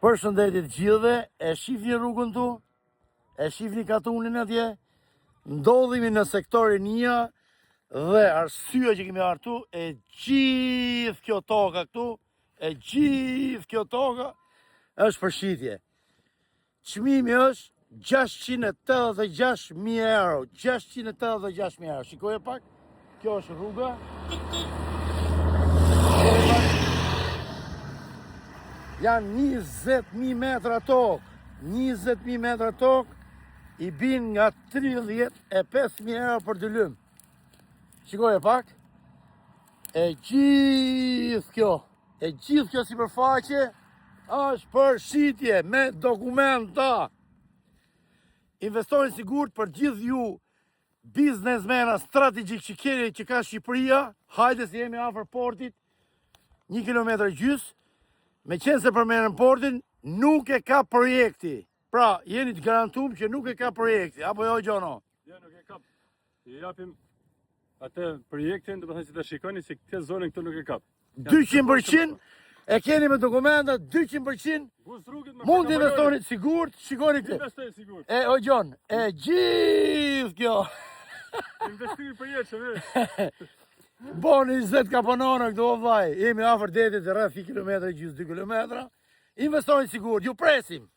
Përshëndetje të gjithëve, e shifni rrugën tu, e shifni katunin atje, ndodhemi në sektorin 1 dhe arsyeja që kemi ardhur tu, e gjithë kjo toka këtu, e gjithë kjo toka është për shitje. Çmimi është 686.000 euro, 686.000 euro. Shikoje pak, kjo është rruga. Janë 20.000 metra tokë, 20.000 metra tokë, i bin nga 35.000 euro për dylym. Shikoje pak, e gjithë kjo sipërfaqe është për shitje me dokumenta. Investorin sigurt për gjithë ju biznesmena strategjik që keni që ka Shqipëria, hajde se jemi afër portit, 1 kilometër gjys. Me qenë se përmenën portin, nuk e ka projekti. Pra, jeni të garantum që nuk e ka projekti. Apo jo, Gjono? Jo, nuk e ka. I japim atë projektin, do të thënë që të shikoni se këtë zonën këtu nuk e ka. 200% e keni me dokumenta, 200% mund të investonit sigurt, shikoni këtë. Investoj sigurt. E, o Gjon, e gjithë kjo. Investimi për jetëshëm, Boni 20 kaponona këtu o vaj, jemi afër detit rreth 1 kilometër gjys 2 kilometra. Investojnë sigurt, ju presim.